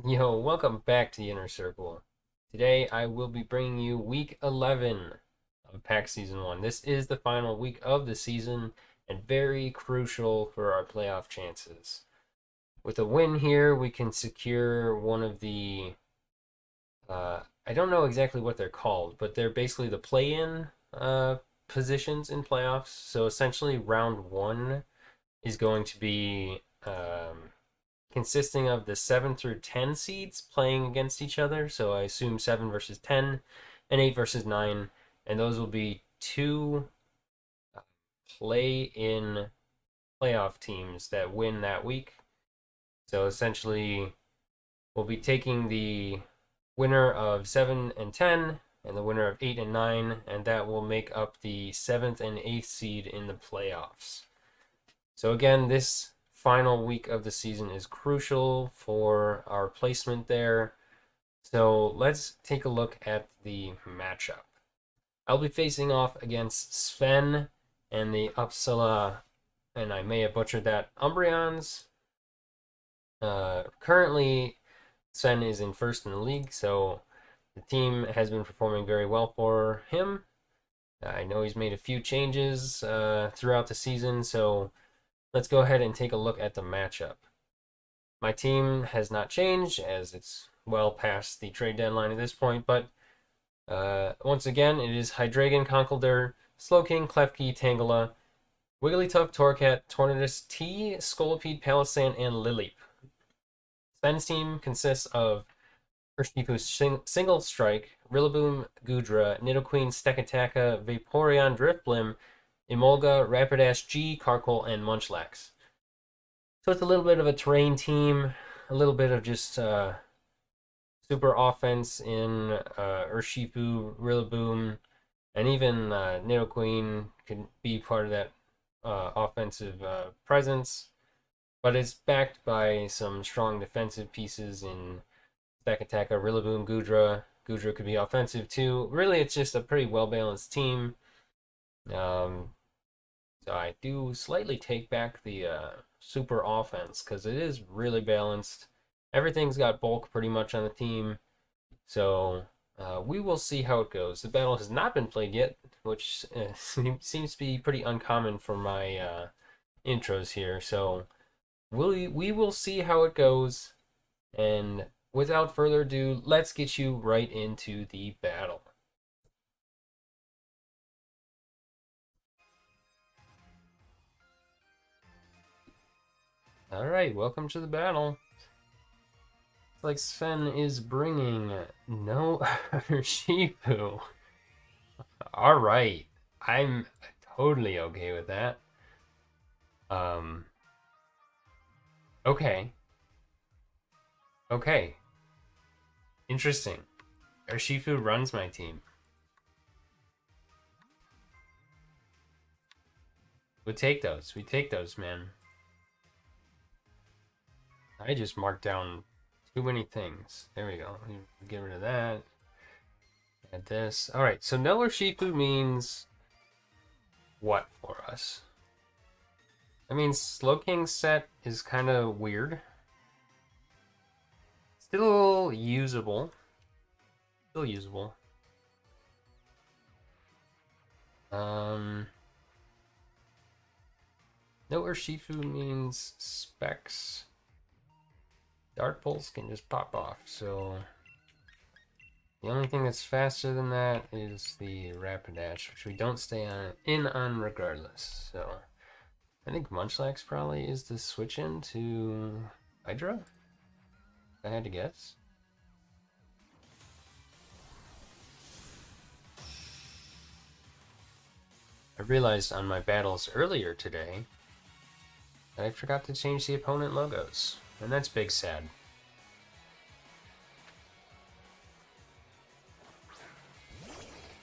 Yo, welcome back to the Inner Circle. Today I will be bringing you week 11 of PAC Season 1. This is the final week of the season and very crucial for our playoff chances. With a win here, we can secure one of the, I don't know exactly what they're called, but they're basically the play-in positions in playoffs. So essentially, round one is going to be consisting of the 7 through 10 seeds playing against each other. So I assume 7 versus 10 and 8 versus 9. And those will be two play in playoff teams that win that week. So essentially, we'll be taking the winner of 7 and 10 and the winner of 8 and 9, and that will make up the 7th and 8th seed in the playoffs. So again, this final week of the season is crucial for our placement there. So let's take a look at the matchup. I'll be facing off against Sven and the Uppsala, and I may have butchered that, Umbreons. Currently, Sven is in first in the league, so the team has been performing very well for him. I know he's made a few changes throughout the season, so let's go ahead and take a look at the matchup. My team has not changed as it's well past the trade deadline at this point, but once again, it is Hydreigon, Conkeldurr, Slowking, Klefki, Tangela, Wigglytuff, Torracat, Tornadus, T, Scolipede, Palisand, and Lileep. Sven's team consists of Urshifu's Single Strike, Rillaboom, Goodra, Nidoqueen, Stekataka, Vaporeon, Drifblim, Emolga, Rapidash G, Carkol, and Munchlax. So it's a little bit of a terrain team, a little bit of just super offense in Urshifu, Rillaboom, and even Nidoqueen can be part of that offensive presence. But it's backed by some strong defensive pieces in Stakataka, Rillaboom, Goodra. Goodra could be offensive too. Really, it's just a pretty well balanced team. So I do slightly take back the super offense because it is really balanced. Everything's got bulk pretty much on the team. So we will see how it goes. The battle has not been played yet, which seems to be pretty uncommon for my intros here. So we will see how it goes. And without further ado, let's get you right into the battle. All right, welcome to the battle. Looks like Sven is bringing no Shifu. All right, I'm totally okay with that. Um, okay, okay, interesting. Urshifu runs my team. We take those. We take those, man. I just marked down too many things. There we go. Get rid of that. Add this. All right. So no Urshifu means what for us? I mean, Slowking's set is kind of weird. Still usable. Still usable. No Urshifu means specs. Dark Pulse can just pop off, so the only thing that's faster than that is the Rapidash, which we don't stay on regardless. So I think Munchlax probably is the switch in to Hydra, if I had to guess. I realized on my battles earlier today that I forgot to change the opponent logos, and that's big sad.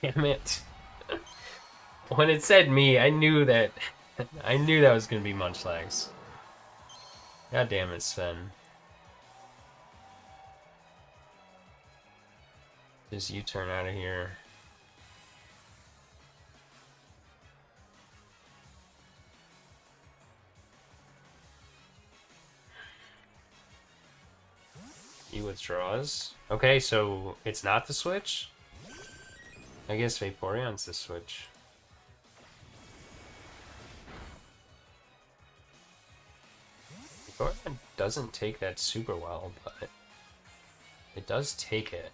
Damn it. When it said me, I knew that was gonna be Munchlax. God damn it, Sven. Just U-turn out of here. He withdraws. Okay, so it's not the switch? I guess Vaporeon's the switch. Vaporeon doesn't take that super well, but it does take it.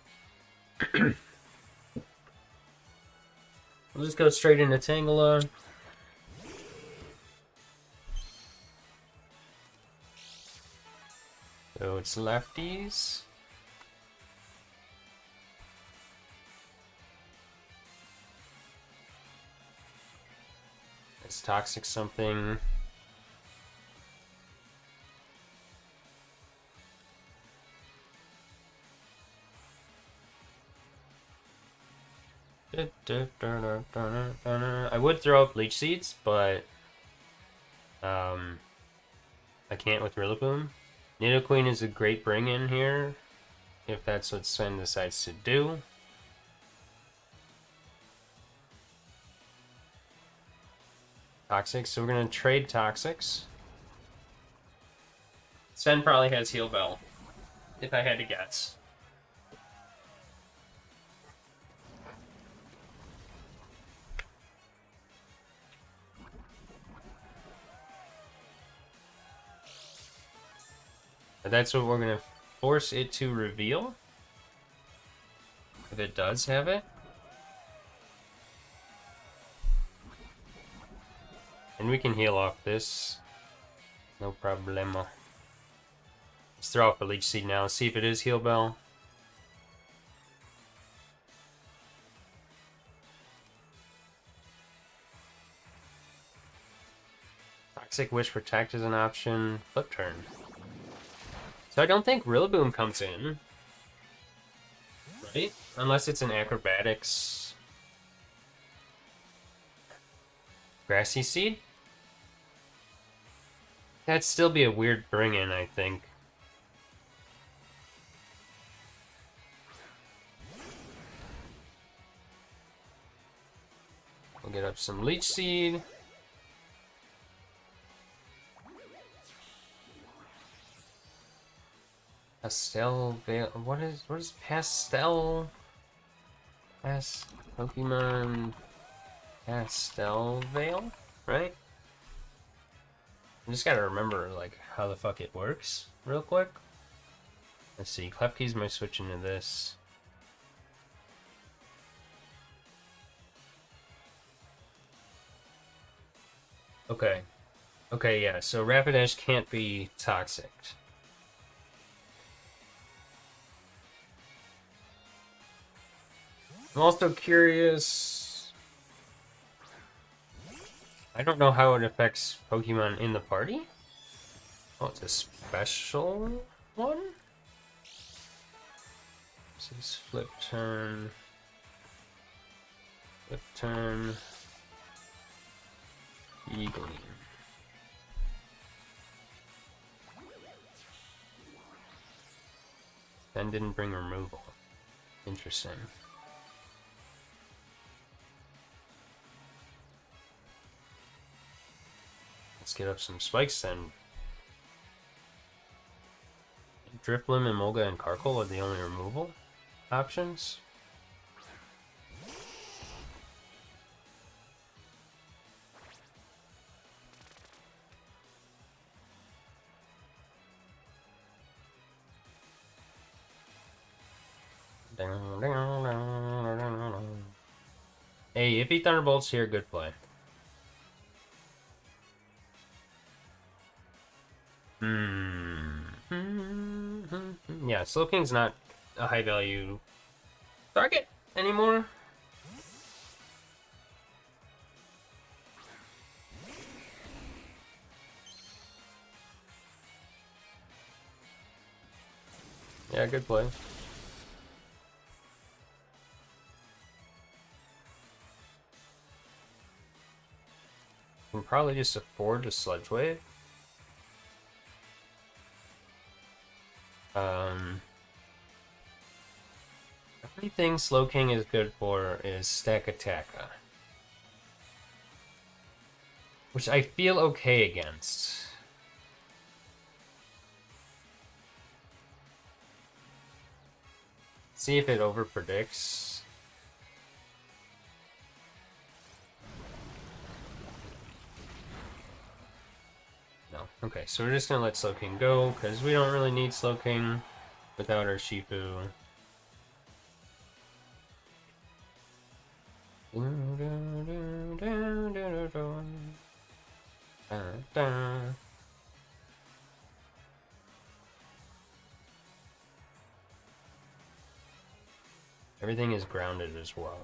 We'll just go straight into Tangela. So it's lefties. It's toxic something. I would throw up Leech Seeds, but I can't with Rillaboom. Nidoqueen is a great bring-in here, if that's what Sven decides to do. Toxics, so we're gonna trade Toxics. Sven probably has Heal Bell, if I had to guess. But that's what we're gonna force it to reveal. If it does have it. And we can heal off this. No problema. Let's throw off a Leech Seed now. See if it is Heal Bell. Toxic Wish Protect is an option. Flip turn. So I don't think Rillaboom comes in. Right? Unless it's an Acrobatics. Grassy Seed? That'd still be a weird bring-in, I think. We'll get up some Leech Seed. Pastel Veil. What is Pastel? Pokemon Pastel Veil, right? I just gotta remember like how the fuck it works real quick. Let's see. Klefki's might switch into this. Okay. Okay, yeah. So Rapidash can't be toxic. I'm also curious. I don't know how it affects Pokemon in the party. Oh, it's a special one? This is flip turn. Flip turn. Eagle. Then didn't bring removal. Interesting. Let's get up some spikes then. Drifblim, Emolga, and Karkle are the only removal options. Hey, Iffy Thunderbolt's here, good play. Yeah, Slowking's not a high value target anymore. Yeah, good play. Can probably just afford a Sludge Wave. The only thing Slowking is good for is Stack Attacka, which I feel okay against. See if it over predicts. No. Okay, so we're just gonna let Slowking go because we don't really need Slowking without our Shifu. Everything is grounded as well.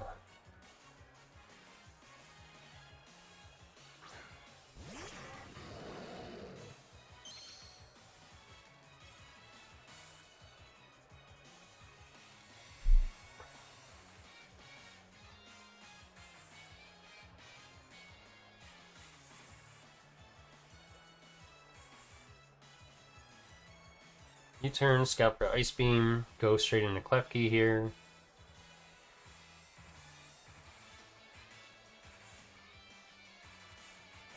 U-turn, scout for Ice Beam, go straight into Klefki here.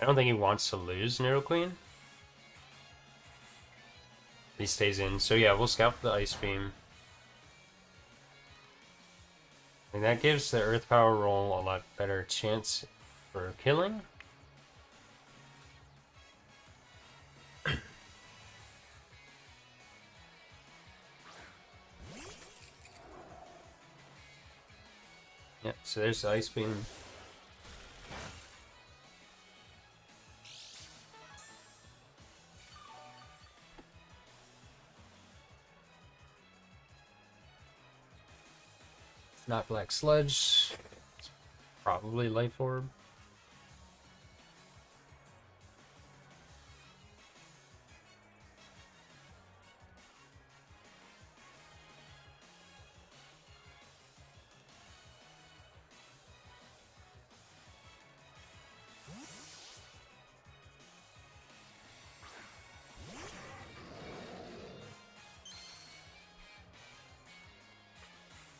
I don't think he wants to lose Nidoqueen. He stays in. So yeah, we'll scout for the Ice Beam. And that gives the Earth Power roll a lot better chance for killing. Yep, so there's the Ice Beam. Not Black Sludge. It's probably Life Orb.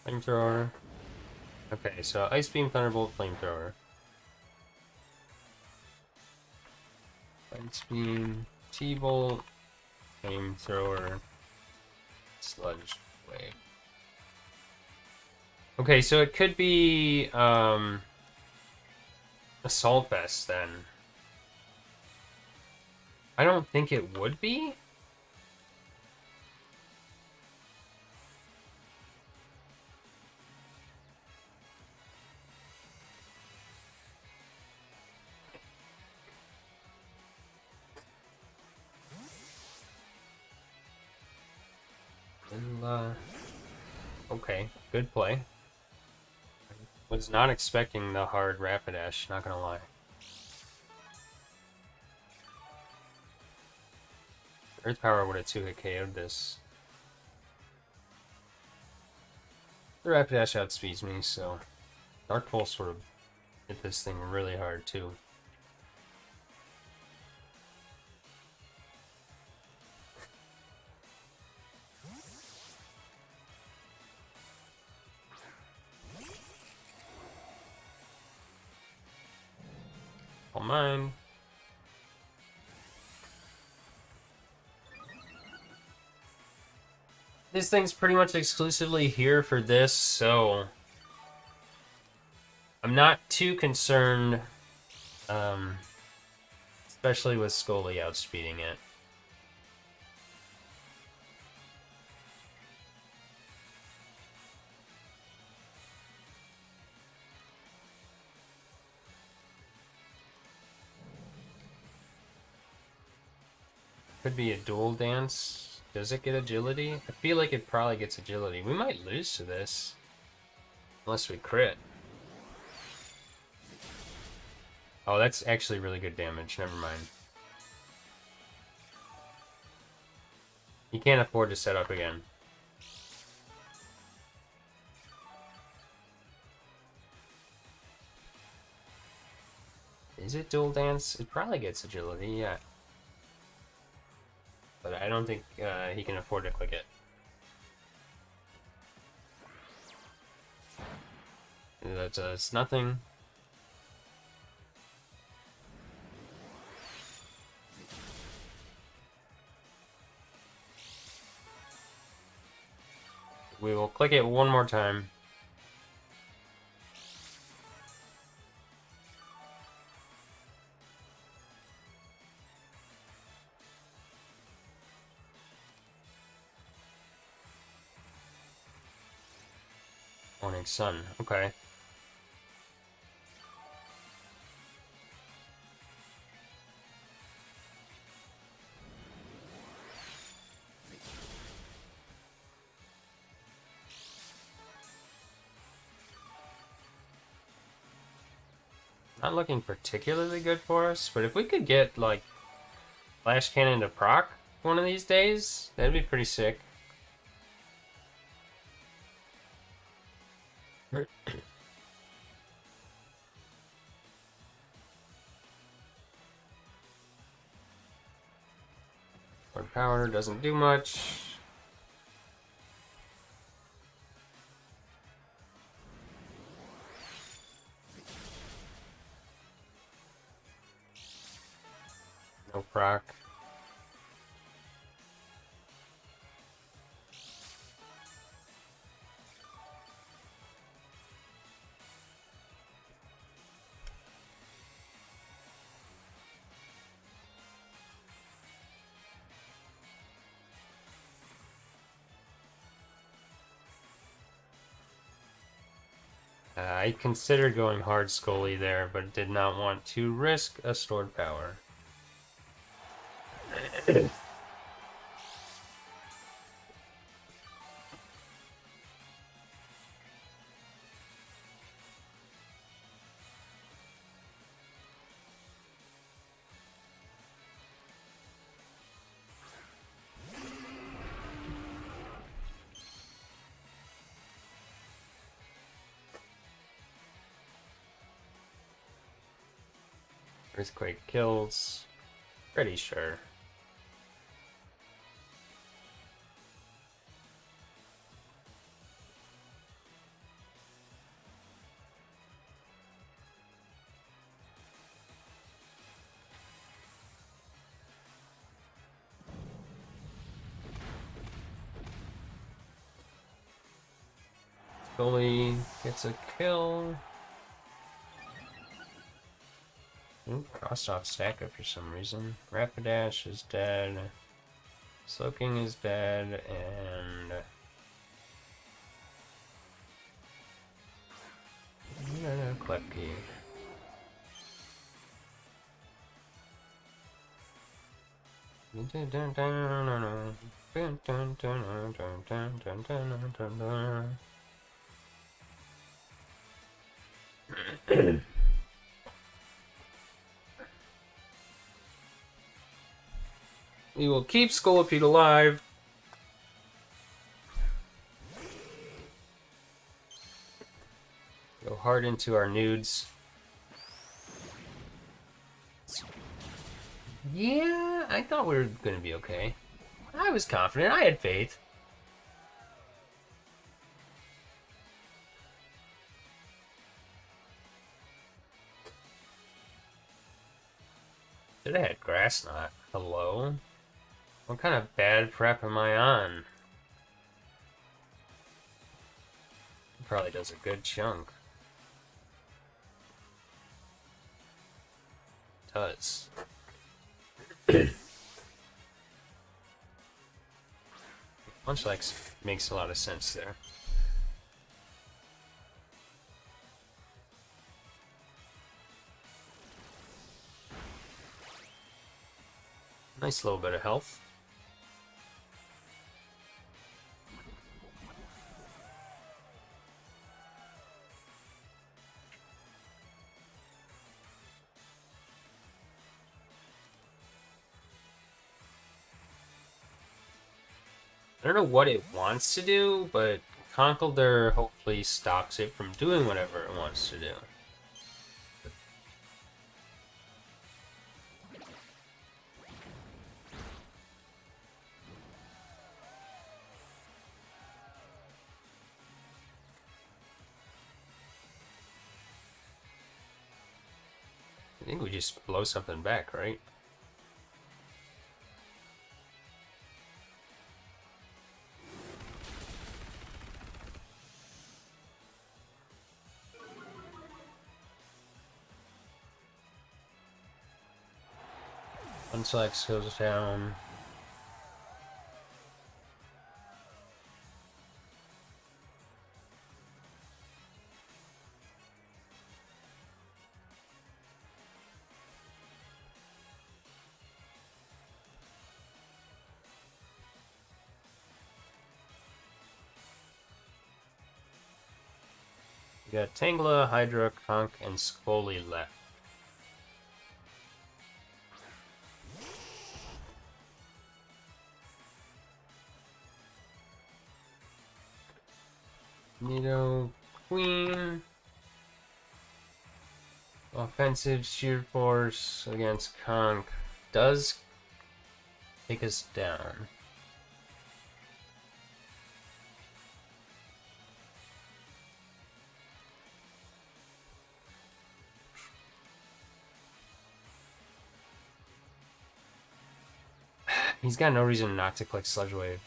Flamethrower. Okay, so Ice Beam, Thunderbolt, Flamethrower. Ice Beam, T-Bolt, Flamethrower, Sludge Wave. Okay, so it could be Assault Vest then. I don't think it would be. Okay, good play. Was not expecting the hard Rapidash, not gonna lie. Earth Power would have 2-hit KO'd this. The Rapidash outspeeds me, so Dark Pulse sort of hit this thing really hard too. All mine. This thing's pretty much exclusively here for this, so I'm not too concerned, especially with Scully outspeeding it. Could be a dual dance. Does it get agility? I feel like it probably gets agility. We might lose to this. Unless we crit. Oh, that's actually really good damage. Never mind. You can't afford to set up again. Is it dual dance? It probably gets agility, yeah. But I don't think he can afford to click it. That does nothing. We will click it one more time. Morning sun. Okay. Not looking particularly good for us, but if we could get, like, Flash Cannon to proc one of these days, that'd be pretty sick. Lord Power doesn't do much. No proc. I considered going hard Scully there, but did not want to risk a stored power. Earthquake kills. Pretty sure. Scully gets a kill. Ooh, crossed off stack up for some reason. Rapidash is dead. Soaking is dead, and Klepke. We will keep Scolipede alive. Go hard into our nudes. Yeah, I thought we were going to be okay. I was confident. I had faith. Should have had Grass Knot. Hello? What kind of bad prep am I on? Probably does a good chunk. Does. Munchlax makes a lot of sense there. Nice little bit of health. I don't know what it wants to do, but Conkeldurr hopefully stops it from doing whatever it wants to do. I think we just blow something back, right? Unselect goes down. We got Tangela, Hydra, Conk, and Scully left. Nido, Queen. Offensive sheer force against Conk does take us down. He's got no reason not to click Sludge Wave.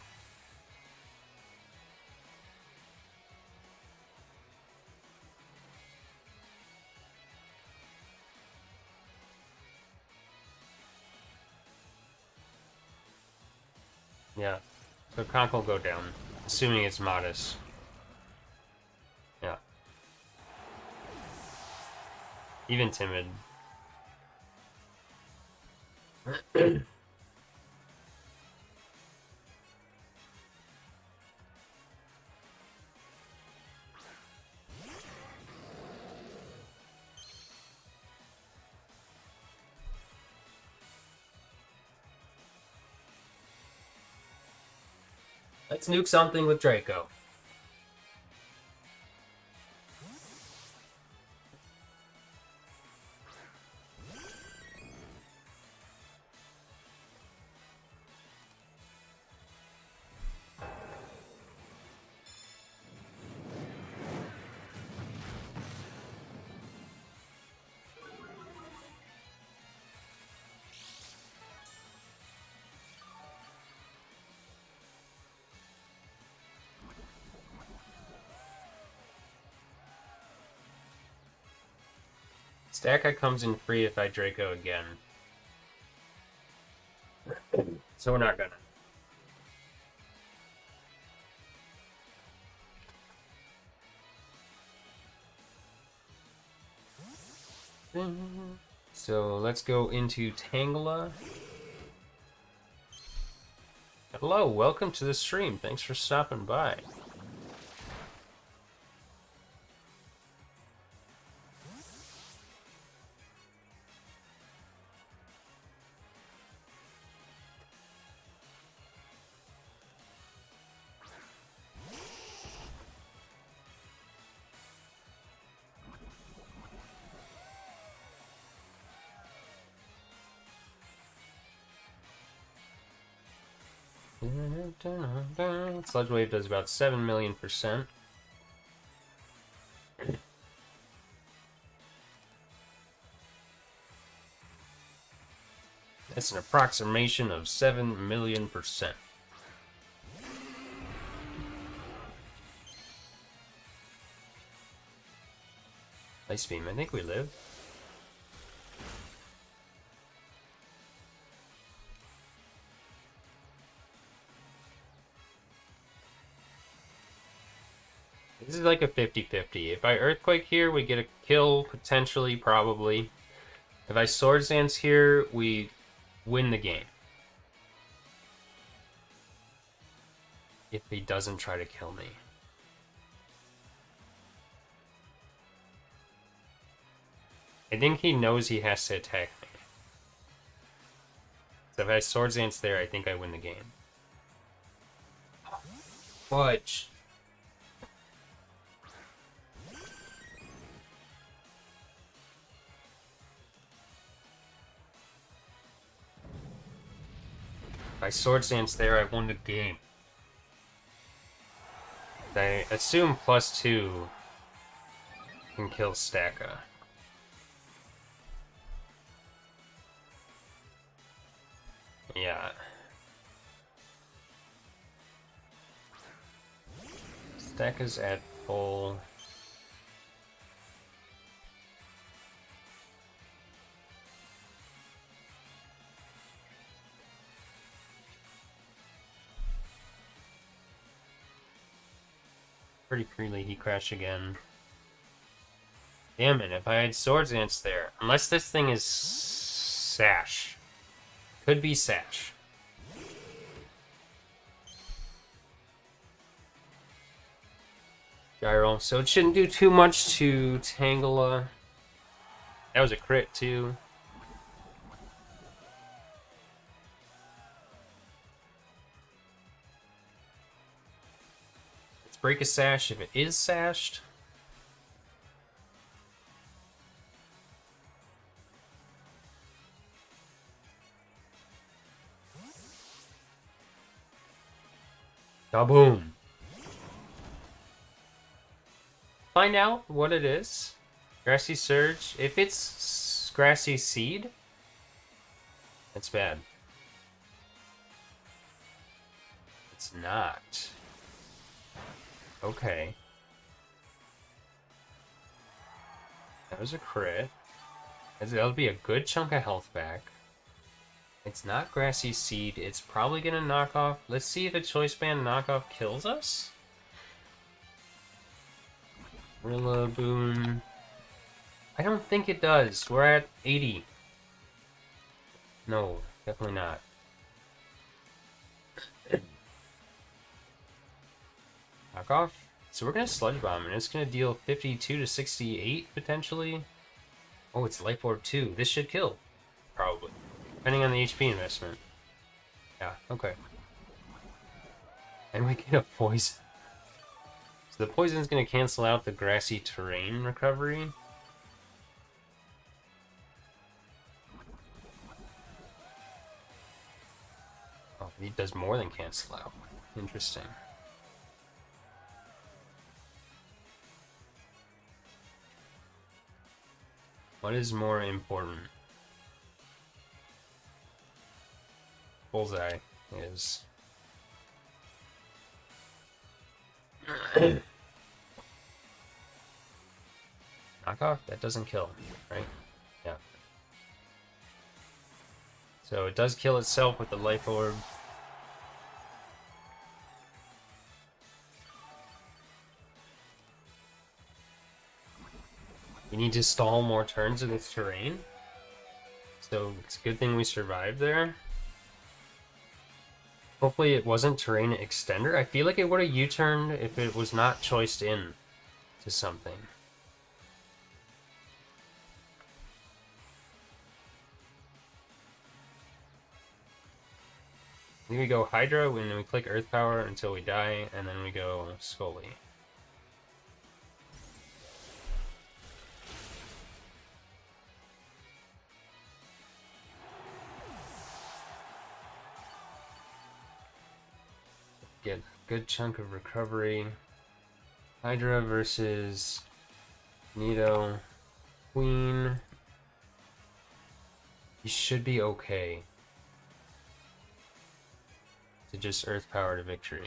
Yeah. So Conk will go down, assuming it's modest. Yeah. Even timid. Let's nuke something with Draco. Stack comes in free if I Draco again. So we're not gonna. So let's go into Tangela. Hello, welcome to the stream. Thanks for stopping by. Sludge Wave does about 7 million%. That's an approximation of 7 million%. Ice Beam, I think we live. This is like a 50-50. If I Earthquake here, we get a kill, potentially, probably. If I Swords Dance here, we win the game. If he doesn't try to kill me. I think he knows he has to attack me. So if I Swords Dance there, I think I win the game. Fudge. If I Swords Dance there, I won the game. I assume +2 can kill Staka. Yeah. Staka's at full. pretty freely. He crashed again. Damn it, if I had Swords Dance there. Unless this thing is Sash. Could be Sash. Gyro. So it shouldn't do too much to Tangela. That was a crit, too. Let's break a Sash if it is Sashed. Kaboom! Find out what it is. Grassy Surge. If it's Grassy Seed, that's bad. It's not. Okay. That was a crit. That'll be a good chunk of health back. It's not Grassy Seed. It's probably gonna knock off. Let's see if a Choice Band knockoff kills us. Rillaboom. I don't think it does. We're at 80. No, definitely not. Knockoff. So we're gonna Sludge Bomb, and it's gonna deal 52 to 68 potentially. Oh, it's Life Orb 2. This should kill, probably, depending on the HP investment. Yeah. Okay. And we get a poison. So the poison's gonna cancel out the Grassy Terrain recovery. Oh, it does more than cancel out. Interesting. What is more important? Bullseye is... Knockoff? That doesn't kill, right? Yeah. So it does kill itself with the Life Orb. We need to stall more turns of this terrain. So it's a good thing we survived there. Hopefully it wasn't Terrain Extender. I feel like it would have U-turned if it was not choiced in to something. Then we go Hydra, and then we click Earth Power until we die, and then we go Scully. Get a good chunk of recovery. Hydra versus Nido. Queen. You should be okay to just Earth Power to victory.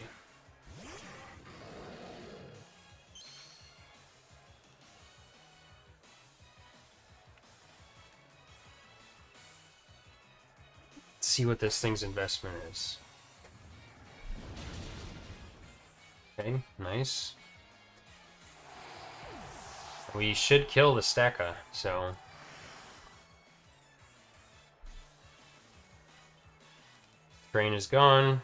Let's see what this thing's investment is. Okay, nice. We should kill the Staka, so... Drain is gone.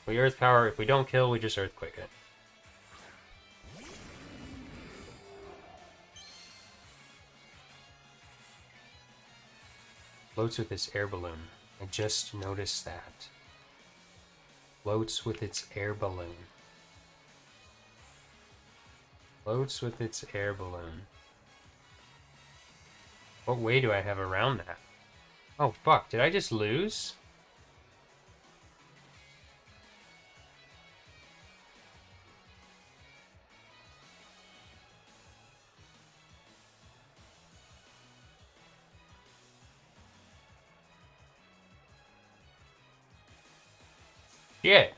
We Earth Power. If we don't kill, we just Earthquake it. Floats with its air balloon. I just noticed that. Floats with its air balloon. Floats with its air balloon. What way do I have around that? Oh, fuck. Did I just lose? Yeah.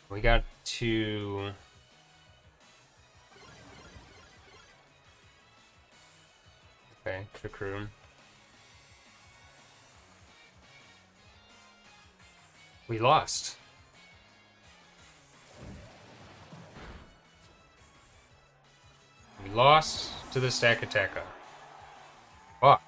We got to... Okay, Cocoon. We lost. We lost to the Stack Attacker. Fuck.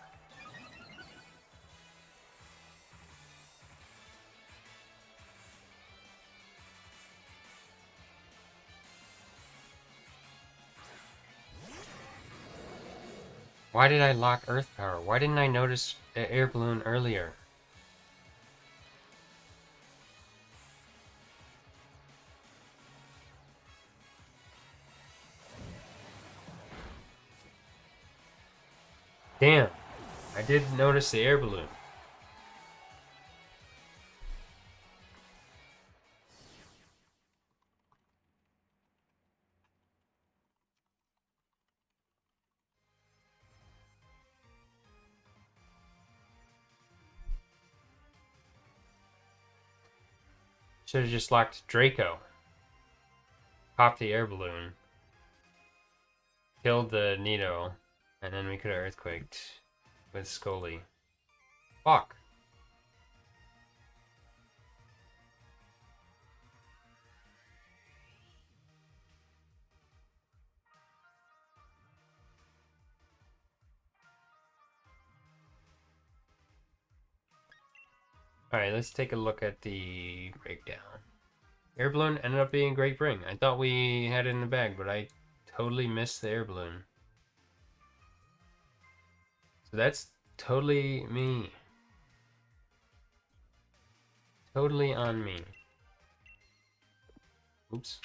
Why did I lock Earth Power? Why didn't I notice the air balloon earlier? Damn. I did notice the air balloon. Should have just locked Draco. Popped the air balloon. Killed the Nido. And then we could have Earthquaked with Scully. Fuck. Alright, let's take a look at the breakdown. Air balloon ended up being a great bring. I thought we had it in the bag, but I totally missed the air balloon. So that's totally me. Totally on me. Oops.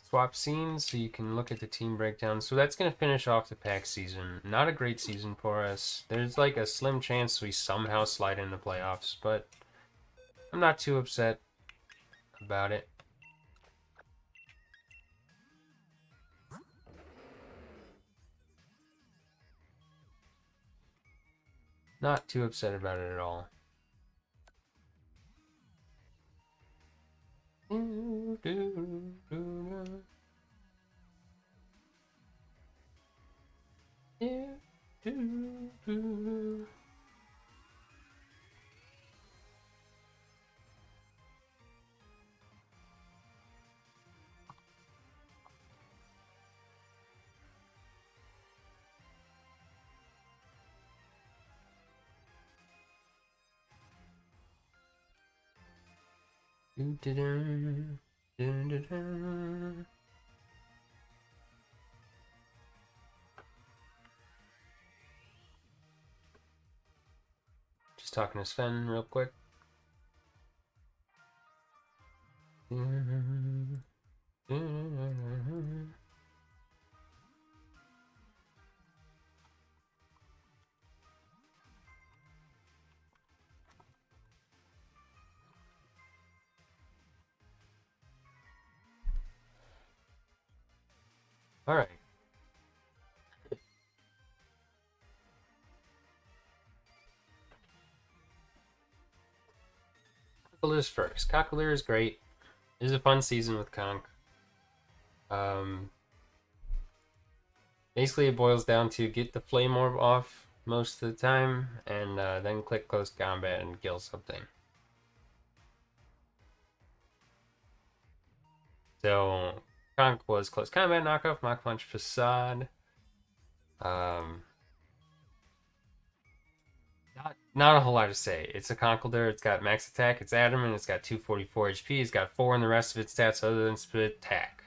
Swap scenes so you can look at the team breakdown. So that's going to finish off the PAC season. Not a great season for us. There's like a slim chance we somehow slide into playoffs, but I'm not too upset about it. Not too upset about it at all. Just talking to Sven real quick. All right. Cockleer's first. Cockleer is great. It was a fun season with Conk. Basically, it boils down to get the Flame Orb off most of the time, and then click Close Combat and kill something. So, Conk was Close Combat knockoff, Mach Punch Facade. Not a whole lot to say. It's a Conkeldurr, it's got max attack, it's adamant, it's got 244 HP, it's got 4 in the rest of its stats other than split attack.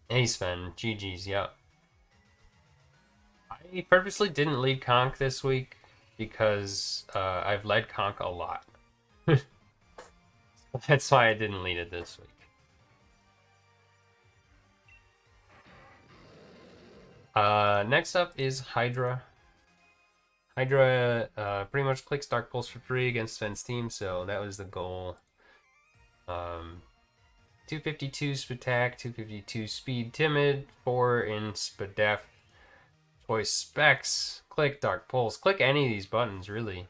Hey Sven, GG's, yep. I purposely didn't lead Conk this week because I've led Conk a lot. That's why I didn't lead it this week. Next up is Hydra. Hydra pretty much clicks Dark Pulse for free against Sven's team, so that was the goal. 252 speed attack, 252 speed timid, 4 in spadef. Choice specs, click Dark Pulse, click any of these buttons really.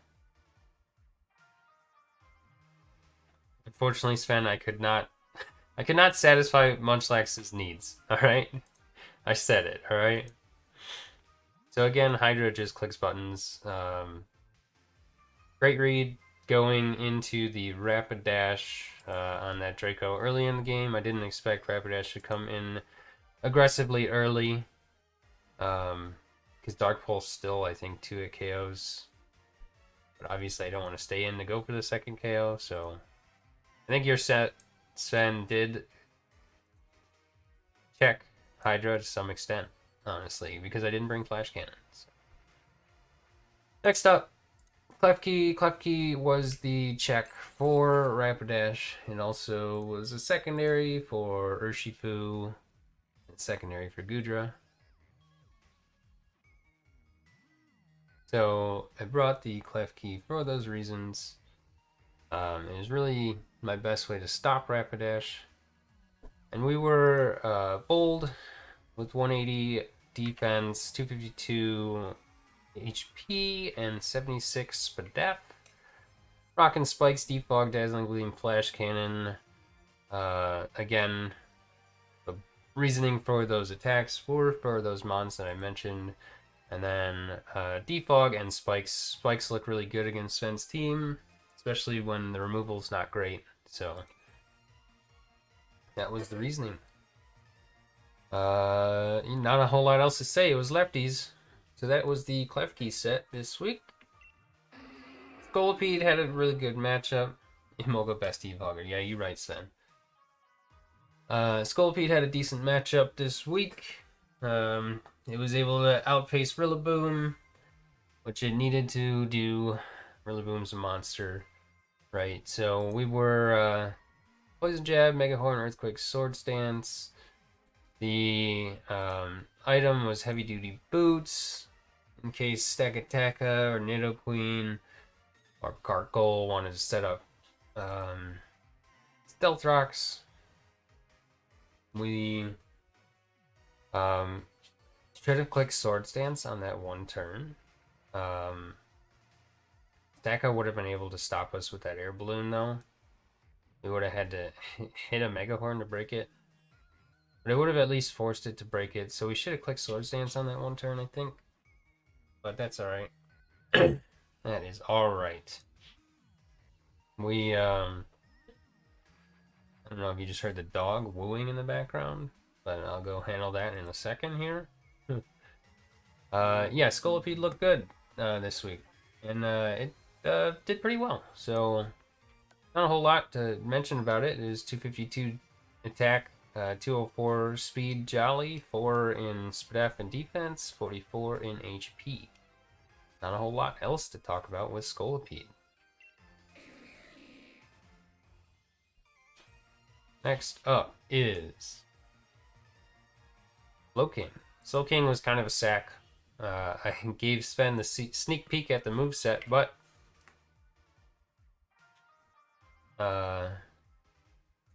unfortunately, Sven, I could not satisfy Munchlax's needs. All right, I said it. All right. So again, Hydra just clicks buttons. Great read going into the Rapid Dash on that Draco early in the game. I didn't expect Rapid Dash to come in aggressively early. Because Dark Pulse still, I think, 2-hit KOs. But obviously I don't want to stay in to go for the second KO, so I think your set, Sven, did check Hydra to some extent, honestly, because I didn't bring Flash Cannons. So. Next up, Klefki. Klefki was the check for Rapidash. It also was a secondary for Urshifu, and secondary for Gudra. So I brought the Klefki for those reasons. It was really my best way to stop Rapidash. And we were bold with 180 defense, 252 HP, and 76 Spadef. Rockin' Spikes, Defog, Dazzling Gleam, Flash Cannon. Again, the reasoning for those attacks were for those mons that I mentioned. And then Defog and Spikes. Spikes look really good against Sven's team, especially when the removal's not great. So that was the reasoning. Not a whole lot else to say. It was lefties. So that was the Klefki set this week. Scolipede had a really good matchup. Imoga best Evogger. Yeah, you're right, Sven. Scolipede had a decent matchup this week. It was able to outpace Rillaboom, which it needed to do. Rillaboom's a monster, right? So we were Poison Jab, Mega Horn, Earthquake, Sword Stance. The item was Heavy Duty Boots, in case Stakataka or Nidoqueen or Gargoyle wanted to set up Stealth Rocks. We should have clicked Sword Stance on that one turn. Staka would have been able to stop us with that air balloon, though. We would have had to hit a Mega Horn to break it. But it would have at least forced it to break it, so we should have clicked Sword Stance on that one turn, I think. But that's alright. That is alright. We, I don't know if you just heard the dog wooing in the background, but I'll go handle that in a second here. Yeah, Scolipede looked good this week, and it did pretty well. So, not a whole lot to mention about it. It is 252 attack, 204 speed Jolly, 4 in Spadef and defense, 44 in HP. Not a whole lot else to talk about with Scolipede. Next up is Slowking. Slowking was kind of a sack. I gave Sven the sneak peek at the moveset, but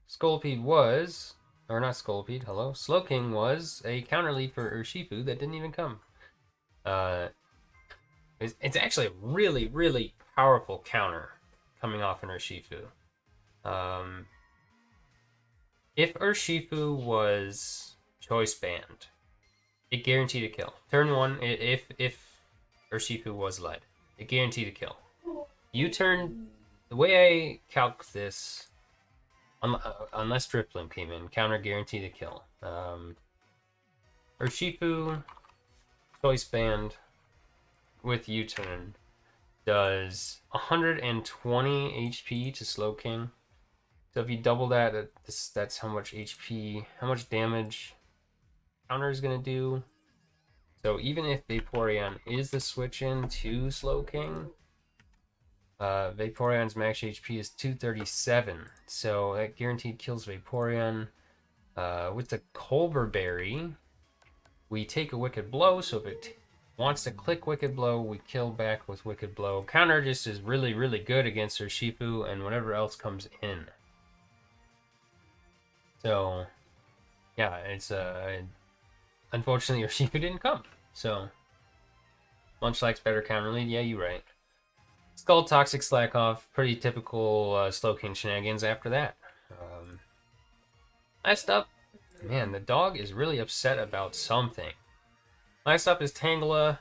Scolipede was, or not Scolipede, hello, Slowking was a counter lead for Urshifu that didn't even come. It's actually a really, really powerful counter coming off an Urshifu. If Urshifu was choice banned, it guaranteed a kill. Turn 1, if Urshifu was led, it guaranteed a kill. U-turn, the way I calc this, unless Drifloon came in, counter guaranteed a kill. Urshifu, choice banned, with U-turn, does 120 HP to Slowking. So if you double that, that's how much HP, how much damage counter is going to do. So even if Vaporeon is the switch in to Slowking, Vaporeon's max HP is 237. So that guaranteed kills Vaporeon. With the Colbur Berry, we take a Wicked Blow. So if it wants to click Wicked Blow, we kill back with Wicked Blow. Counter just is really, really good against Urshifu and whatever else comes in. So, yeah, it's unfortunately Urshifu didn't come. So, Munchlax's better counter lead. Yeah, you're right. Skull Toxic Slack off. Pretty typical Slowking shenanigans after that. Last up, man, the dog is really upset about something. Last up is Tangela.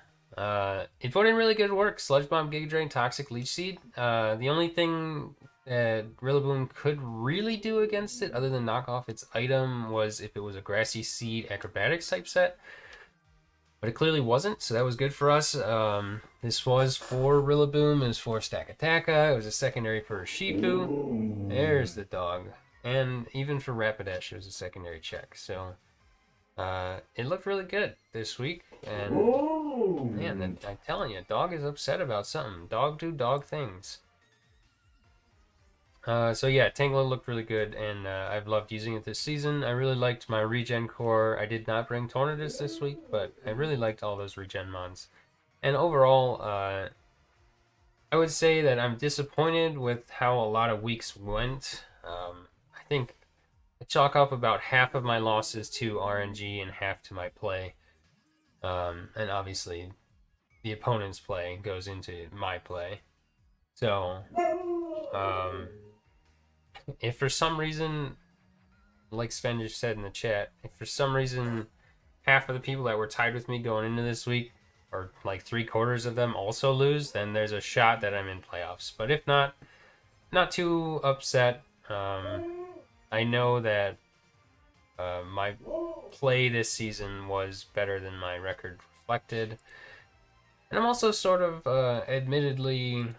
It put in really good work. Sludge Bomb, Giga Drain, Toxic Leech Seed. The only thing that Rillaboom could really do against it, other than knock off its item, was if it was a Grassy Seed Acrobatics type set. But it clearly wasn't, so that was good for us. This was for Rillaboom, it was for Stakataka, it was a secondary for Shifu. There's the dog. And even for Rapidash, it was a secondary check. So it looked really good this week. And man, I'm telling you, dog is upset about something. Dog do dog things. So yeah, Tangela looked really good, and I've loved using it this season. I really liked my regen core. I did not bring Tornadus this week, but I really liked all those regen mons. And overall, I would say that I'm disappointed with how a lot of weeks went. I think I chalk up about half of my losses to RNG and half to my play. And obviously, the opponent's play goes into my play. So, if for some reason, like Sven just said in the chat, if for some reason half of the people that were tied with me going into this week, or like 3/4 of them also lose, then there's a shot that I'm in playoffs. But if not, not too upset. I know that my play this season was better than my record reflected. And I'm also sort of admittedly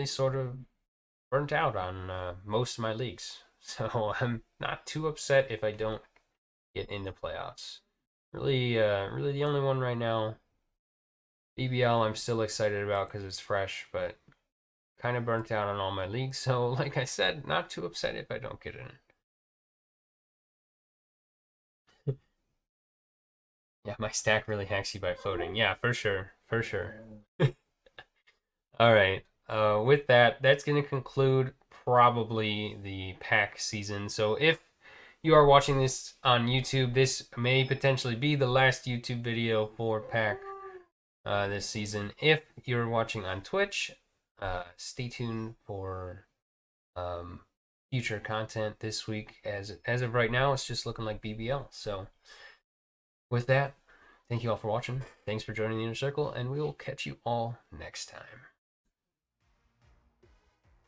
sort of burnt out on most of my leagues. So I'm not too upset if I don't get into playoffs. Really the only one right now. BBL I'm still excited about because it's fresh, but kind of burnt out on all my leagues. So like I said, not too upset if I don't get in. Yeah, my stack really hacks you by floating. Yeah, for sure. For sure. All right. With that, that's going to conclude probably the PAC season. So if you are watching this on YouTube, this may potentially be the last YouTube video for PAC this season. If you're watching on Twitch, stay tuned for future content this week. As of right now, it's just looking like BBL. So with that, thank you all for watching. Thanks for joining the Inner Circle, and we will catch you all next time.